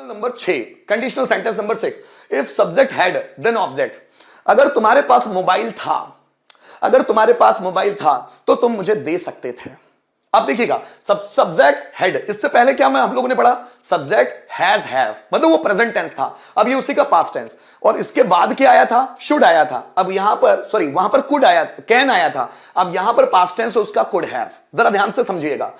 Number 6, conditional sentence number 6, if subject had then object. अगर तुम्हारे पास mobile था, अगर तुम्हारे पास मोबाइल था तो तुम मुझे दे सकते थे। अब देखिएगा, सब्जेक्ट हैड, इससे पहले क्या हम लोगों ने पढ़ा, सब्जेक्ट हैज हैव, मतलब वो प्रेजेंट टेंस था, अब ये उसी का पास्ट टेंस, और इसके बाद क्या आया था, शुड आया था। अब यहां पर सॉरी, वहां पर कुड आया, कैन आया था, अब यहां पर पास्ट टेंस है उसका कुड हैव। जरा ध्यान से समझिएगा,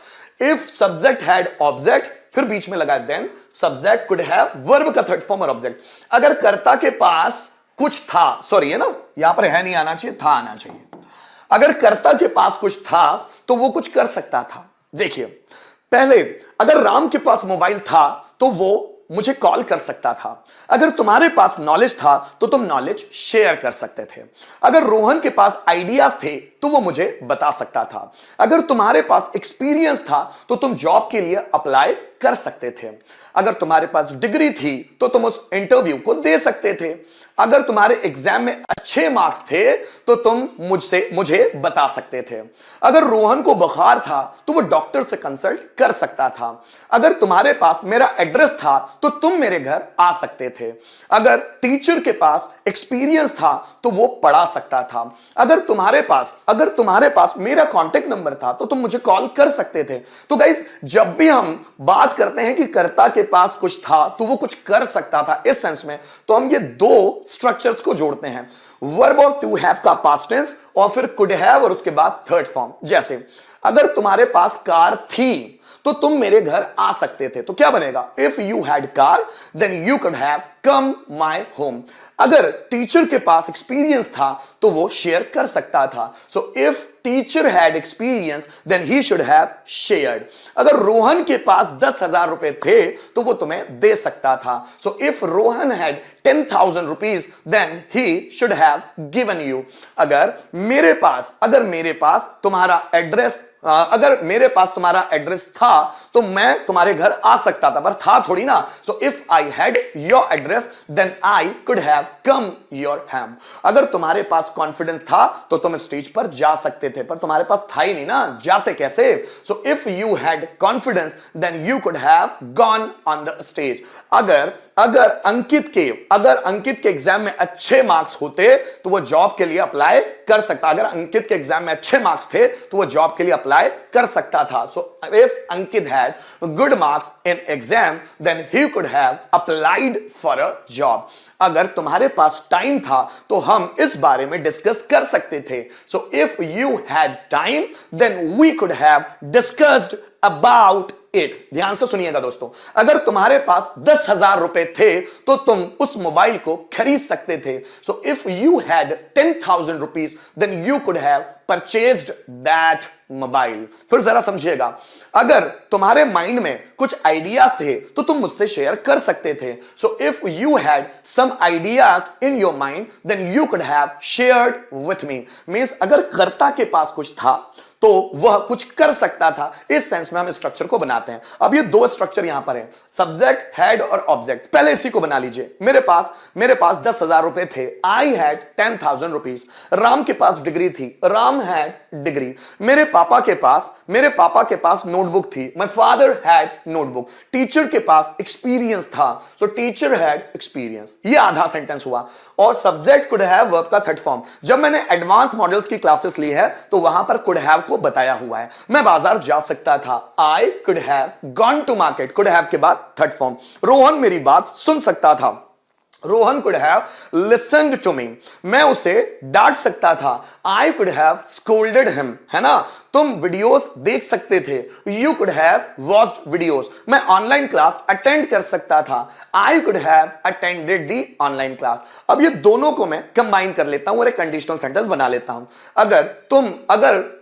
इफ सब्जेक्ट हैड ऑब्जेक्ट, फिर बीच में लगा then subject could have, verb का थर्ड फॉर्म और ऑब्जेक्ट। अगर कर्ता के पास कुछ था, सॉरी है ना, यहां पर है नहीं आना चाहिए, था आना चाहिए। अगर कर्ता के पास कुछ था तो वो कुछ कर सकता था। देखिए, पहले अगर राम के पास मोबाइल था तो वो मुझे कॉल कर सकता था। अगर तुम्हारे पास नॉलेज था तो तुम नॉलेज शेयर कर सकते थे। अगर रोहन के पास आइडियाज थे तो वो मुझे बता सकता था। अगर तुम्हारे पास एक्सपीरियंस था तो तुम जॉब के लिए अप्लाई कर सकते थे। अगर तुम्हारे पास डिग्री थी तो तुम उस इंटरव्यू को दे सकते थे। अगर तुम्हारे एग्जाम में अच्छे मार्क्स थे तो तुम मुझे बता सकते थे। अगर रोहन को बुखार था तो वो डॉक्टर से कंसल्ट कर सकता था। अगर तुम्हारे पास मेरा एड्रेस था तो तुम मेरे घर आ सकते थे। अगर टीचर के पास एक्सपीरियंस था तो वो पढ़ा सकता था। अगर तुम्हारे पास मेरा कांटेक्ट नंबर था तो तुम मुझे कॉल कर सकते थे। तो गाइस, जब भी हम बात करते हैं कि कर्ता के पास कुछ था तो वो कुछ कर सकता था, इस सेंस में, तो हम ये दो स्ट्रक्चर्स को जोड़ते हैं, वर्ब ऑफ टू हैव का पास्ट टेंस और फिर कुड हैव और उसके बाद थर्ड फॉर्म। जैसे अगर तुम्हारे पास कार थी तो तुम मेरे घर आ सकते थे, तो क्या बनेगा, if you had car then you could have come my home. अगर टीचर के पास एक्सपीरियंस था तो वो शेयर कर सकता था। So if teacher had experience then he should have shared. अगर रोहन के पास 10,000 रुपए थे तो वो तुम्हें दे सकता था। So if Rohan had 10,000 rupees then he should have given you. अगर मेरे पास तुम्हारा एड्रेस था तो मैं तुम्हारे घर आ सकता था, पर था थोड़ी ना। So if I had your address then I could have come your home. अगर तुम्हारे पास कॉन्फिडेंस था तो तुम स्टेज पर जा सकते थे, पर तुम्हारे पास था ही नहीं ना, जाते कैसे। So if you had confidence then you could have gone on the stage. अगर अंकित के एग्जाम में अच्छे मार्क्स होते तो वो जॉब के लिए अप्लाई कर सकता। अगर अंकित के एग्जाम में अच्छे मार्क्स थे तो वो जॉब के लिए अप्लाई कर सकता था। So if Ankit had good marks in exam then he could have applied for a job. अगर तुम्हारे पास टाइम था तो हम इस बारे में डिस्कस कर सकते थे। So if you had time then we could have discussed about it. ध्यान से सुनिएगा दोस्तों, अगर तुम्हारे पास 10,000 रुपए थे तो तुम उस मोबाइल को खरीद सकते थे। So if you had 10,000 rupees then you could have purchased that mobile. फिर जरा समझिएगा, अगर तुम्हारे माइंड में कुछ आइडियाज थे तो तुम मुझसे शेयर कर सकते थे। So if you had some ideas in your mind then you could have shared with me. Means अगर कर्ता के पास कुछ था तो वह कुछ कर सकता था। इस सेंस में हम स्ट्रक्चर को बनाते हैं। अब ये दो स्ट्रक्चर यहां पर है, सब्जेक्ट, हेड और ऑब्जेक्ट। पहले इसी को बना लीजिए। मेरे पास 10,000 रुपए थे, आई हैड 10,000 रुपीज। राम के पास डिग्री थी, राम हैड डिग्री। मेरे पापा के पास नोटबुक थी, my father had notebook. Teacher के पास एक्सपीरियंस था, सो टीचर हैड एक्सपीरियंस। ये आधा सेंटेंस हुआ। और सब्जेक्ट कुड हैव वर्ब का थर्ड फॉर्म। जब मैंने एडवांस मॉडल्स की क्लासेस ली है तो वहां पर कुड हैव को बताया हुआ है। मैं बाजार जा सकता था, I could have gone to market. Could have के बाद थर्ड फॉर्म। रोहन मेरी बात सुन सकता था, Rohan could have listened to me. मैं उसे डांट सकता था, I could have scolded him, है ना। तुम वीडियोस देख सकते थे, you could have watched videos. मैं ऑनलाइन क्लास अटेंड कर सकता था, I could have attended the online class. अब ये दोनों को मैं कंबाइन कर लेता हूं और एक कंडीशनल सेंटेंस बना लेता हूं। अगर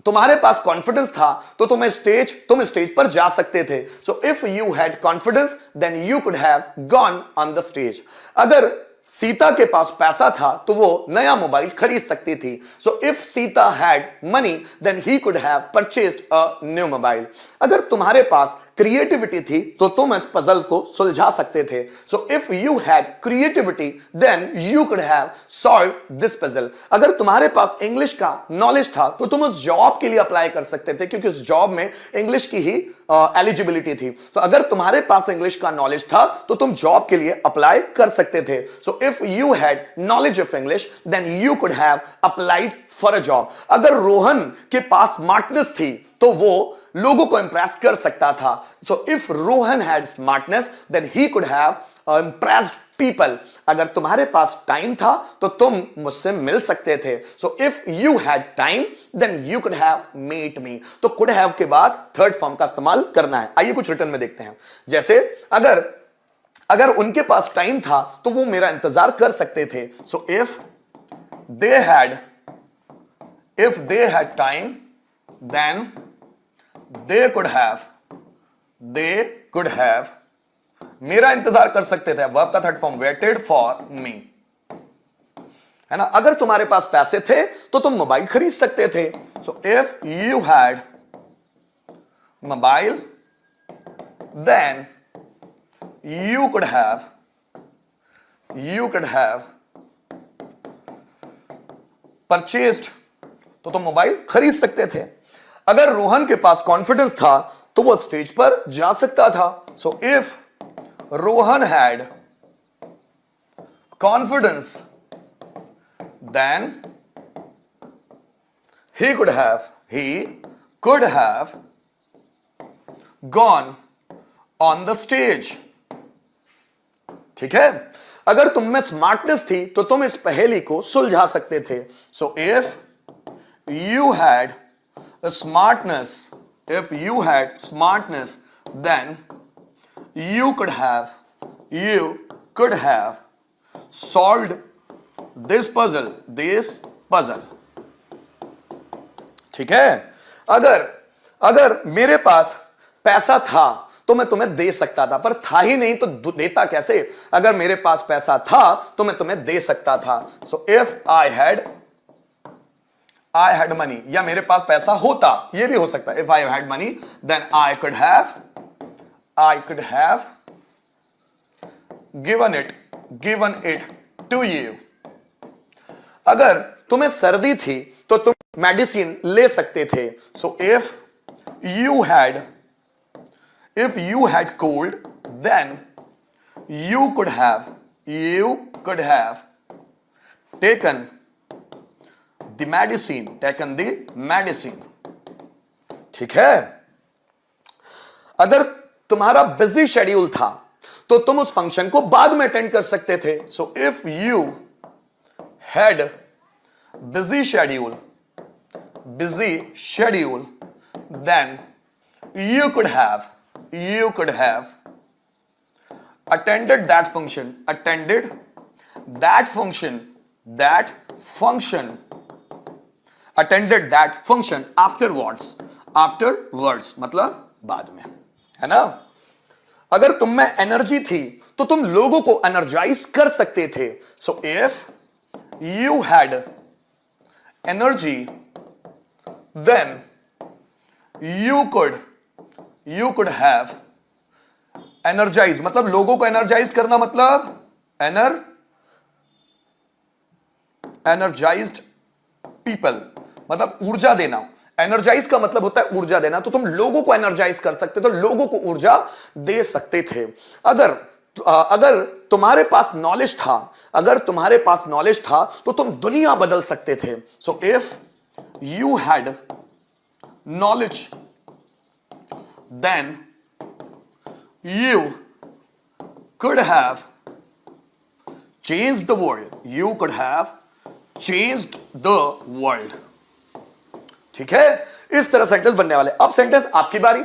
तुम्हारे पास कॉन्फिडेंस था तो तुम स्टेज पर जा सकते थे। So if you had confidence then you could have gone on the stage. अगर सीता के पास पैसा था तो वो नया मोबाइल खरीद सकती थी। So if Sita had money then he could have purchased a new mobile. अगर तुम्हारे पास क्रिएटिविटी थी तो तुम इस पजल को सुलझा सकते थे। So if you had creativity then you could have solve this puzzle. अगर तुम्हारे पास इंग्लिश का नॉलेज था तो तुम उस जॉब के लिए अप्लाई कर सकते थे, क्योंकि उस जॉब में इंग्लिश की ही एलिजिबिलिटी थी। तो अगर तुम्हारे पास इंग्लिश का नॉलेज था तो तुम जॉब के लिए अप्लाई कर सकते थे। So if you had knowledge of English then you could have applied for a job. अगर रोहन के पास स्मार्टनेस थी तो वो लोगों को इंप्रेस कर सकता था। So if Rohan had smartness then he could have impressed people. अगर तुम्हारे पास टाइम था तो तुम मुझसे मिल सकते थे। So if you had time then you could have meet me. तो कुड हैव के बाद थर्ड फॉर्म का इस्तेमाल करना है। आइए कुछ रिटर्न में देखते हैं। जैसे अगर उनके पास टाइम था तो वो मेरा इंतजार कर सकते थे। So if they had time then they could have मेरा इंतजार कर सकते थे। वर्ब का third form waited for me, है ना। अगर तुम्हारे पास पैसे थे तो तुम मोबाइल खरीद सकते थे। So if you had mobile then you could have purchased, तो तुम मोबाइल खरीद सकते थे। अगर रोहन के पास कॉन्फिडेंस था तो वो स्टेज पर जा सकता था। So if Rohan had confidence then he could have gone on the stage। ठीक है। अगर तुम में स्मार्टनेस थी तो तुम इस पहेली को सुलझा सकते थे। So if you had smartness then you could have solved this puzzle। ठीक है। अगर मेरे पास पैसा था तो मैं तुम्हें दे सकता था, पर था ही नहीं तो देता कैसे। अगर मेरे पास पैसा था तो मैं तुम्हें दे सकता था। So if I had money, या मेरे पास पैसा होता, ये भी हो सकता है। If I had money then I could have given it to you. अगर तुम्हें सर्दी थी तो तुम मेडिसिन ले सकते थे। So if you had cold then you could have taken the medicine। ठीक है। अगर तुम्हारा बिजी शेड्यूल था तो तुम उस फंक्शन को बाद में अटेंड कर सकते थे। So if you had busy schedule then you could have attended that function afterwards मतलब बाद में, है ना। अगर तुम में एनर्जी थी तो तुम लोगों को एनर्जाइज कर सकते थे। So if you had energy then you could have energize, मतलब लोगों को एनर्जाइज करना, मतलब energized people, मतलब ऊर्जा देना। एनर्जाइज का मतलब होता है ऊर्जा देना, तो तुम लोगों को एनर्जाइज कर सकते थे, लोगों को ऊर्जा दे सकते थे। अगर तुम्हारे पास नॉलेज था तो तुम दुनिया बदल सकते थे। So if you had knowledge then you could have changed the world। ठीक है। इस तरह सेंटेंस बनने वाले। अब सेंटेंस आपकी बारी।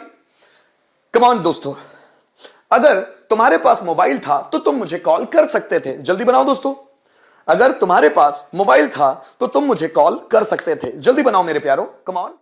कम ऑन दोस्तों, अगर तुम्हारे पास मोबाइल था तो तुम मुझे कॉल कर सकते थे। जल्दी बनाओ दोस्तों। अगर तुम्हारे पास मोबाइल था तो तुम मुझे कॉल कर सकते थे। जल्दी बनाओ मेरे प्यारो, कम ऑन।